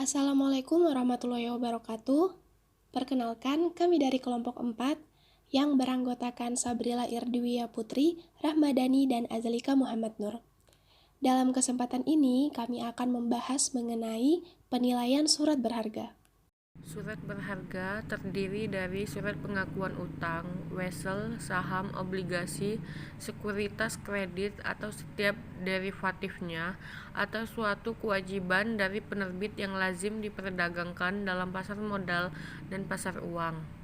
Assalamualaikum warahmatullahi wabarakatuh. Perkenalkan, kami dari kelompok 4 yang beranggotakan Sabrila Irdiwiya Putri, Rahmadani, dan Azalika Muhammad Nur. Dalam kesempatan ini, kami akan membahas mengenai penilaian surat berharga. Surat berharga terdiri dari surat pengakuan utang, wesel, saham, obligasi, sekuritas kredit atau setiap derivatifnya, atau suatu kewajiban dari penerbit yang lazim diperdagangkan dalam pasar modal dan pasar uang.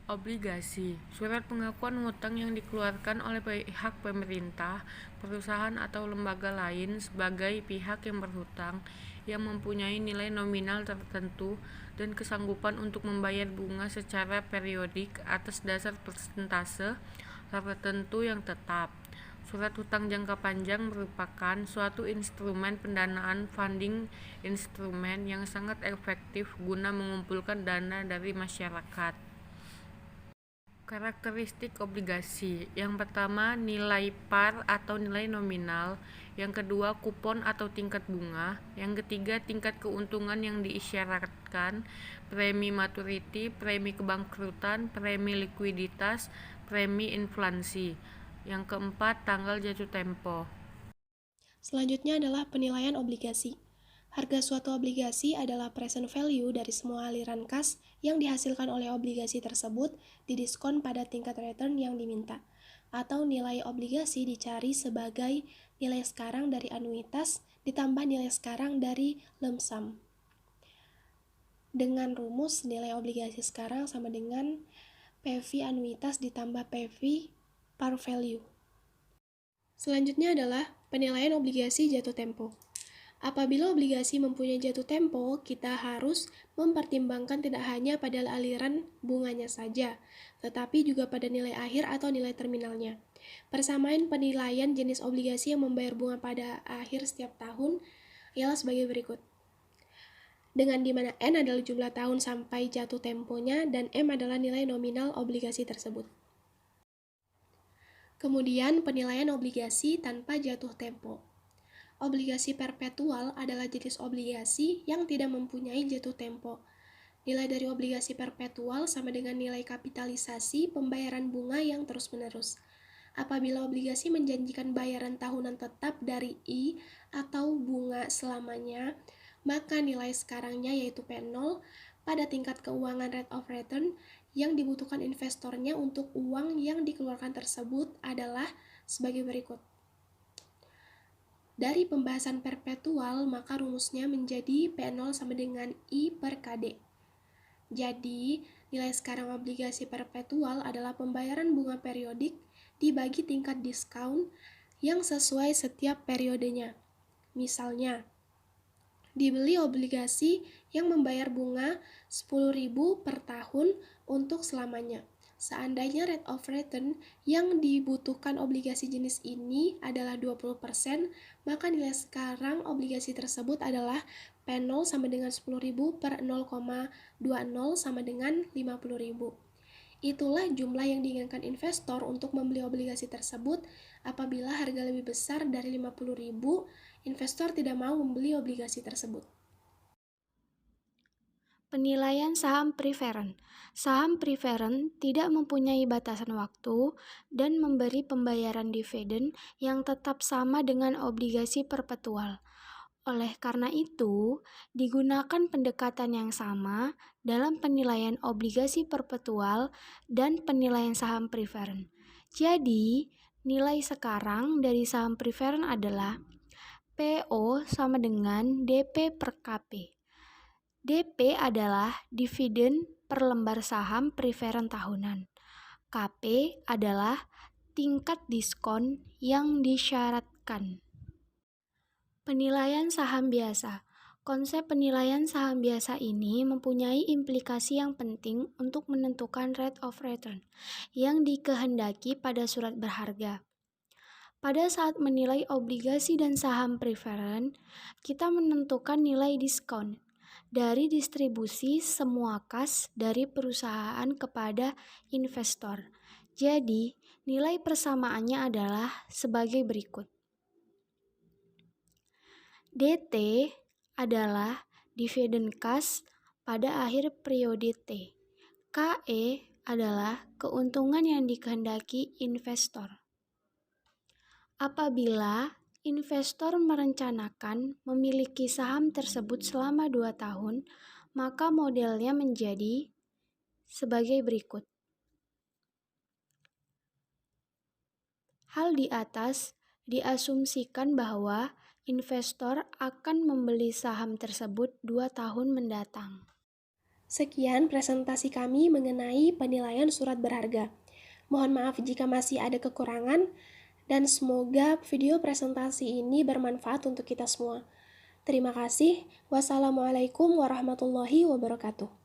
Obligasi, surat pengakuan hutang yang dikeluarkan oleh pihak pemerintah, perusahaan atau lembaga lain sebagai pihak yang berhutang yang mempunyai nilai nominal tertentu dan kesanggupan untuk membayar bunga secara periodik atas dasar persentase tertentu yang tetap. Surat hutang jangka panjang merupakan suatu instrumen pendanaan funding instrumen yang sangat efektif guna mengumpulkan dana dari masyarakat. Karakteristik obligasi. Yang pertama, nilai par atau nilai nominal. Yang kedua, kupon atau tingkat bunga. Yang ketiga, tingkat keuntungan yang diisyaratkan. Premi maturity, premi kebangkrutan, premi likuiditas, premi inflasi. Yang keempat, tanggal jatuh tempo. Selanjutnya adalah penilaian obligasi. Harga suatu obligasi adalah present value dari semua aliran kas yang dihasilkan oleh obligasi tersebut didiskon pada tingkat return yang diminta. Atau nilai obligasi dicari sebagai nilai sekarang dari anuitas ditambah nilai sekarang dari lump sum. Dengan rumus nilai obligasi sekarang sama dengan PV anuitas ditambah PV par value. Selanjutnya adalah penilaian obligasi jatuh tempo. Apabila obligasi mempunyai jatuh tempo, kita harus mempertimbangkan tidak hanya pada aliran bunganya saja, tetapi juga pada nilai akhir atau nilai terminalnya. Persamaan penilaian jenis obligasi yang membayar bunga pada akhir setiap tahun ialah sebagai berikut. Dengan di mana N adalah jumlah tahun sampai jatuh temponya dan M adalah nilai nominal obligasi tersebut. Kemudian penilaian obligasi tanpa jatuh tempo. Obligasi perpetual adalah jenis obligasi yang tidak mempunyai jatuh tempo. Nilai dari obligasi perpetual sama dengan nilai kapitalisasi pembayaran bunga yang terus-menerus. Apabila obligasi menjanjikan bayaran tahunan tetap dari I atau bunga selamanya, maka nilai sekarangnya yaitu P0 pada tingkat keuangan rate of return yang dibutuhkan investornya untuk uang yang dikeluarkan tersebut adalah sebagai berikut. Dari pembahasan perpetual, maka rumusnya menjadi P0 sama dengan I per KD. Jadi, nilai sekarang obligasi perpetual adalah pembayaran bunga periodik dibagi tingkat diskon yang sesuai setiap periodenya. Misalnya, dibeli obligasi yang membayar bunga 10.000 per tahun untuk selamanya. Seandainya rate of return yang dibutuhkan obligasi jenis ini adalah 20%, maka nilai sekarang obligasi tersebut adalah P0 sama dengan 10.000 per 0,20 sama dengan 50.000. Itulah jumlah yang diinginkan investor untuk membeli obligasi tersebut. Apabila harga lebih besar dari 50.000, investor tidak mau membeli obligasi tersebut. Penilaian saham preferen. Saham preferen tidak mempunyai batasan waktu dan memberi pembayaran dividen yang tetap sama dengan obligasi perpetual. Oleh karena itu, digunakan pendekatan yang sama dalam penilaian obligasi perpetual dan penilaian saham preferen. Jadi, nilai sekarang dari saham preferen adalah PO sama dengan DP per KP. DP adalah dividen per lembar saham preferen tahunan. KP adalah tingkat diskon yang disyaratkan. Penilaian saham biasa. Konsep penilaian saham biasa ini mempunyai implikasi yang penting untuk menentukan rate of return yang dikehendaki pada surat berharga. Pada saat menilai obligasi dan saham preferen, kita menentukan nilai diskon dari distribusi semua kas dari perusahaan kepada investor. Jadi, nilai persamaannya adalah sebagai berikut. DT adalah dividend cash pada akhir periode T. KE adalah keuntungan yang dikehendaki investor. Apabila investor merencanakan memiliki saham tersebut selama 2 tahun, maka modelnya menjadi sebagai berikut. Hal di atas diasumsikan bahwa investor akan membeli saham tersebut 2 tahun mendatang. Sekian presentasi kami mengenai penilaian surat berharga. Mohon maaf jika masih ada kekurangan, dan semoga video presentasi ini bermanfaat untuk kita semua. Terima kasih. Wassalamualaikum warahmatullahi wabarakatuh.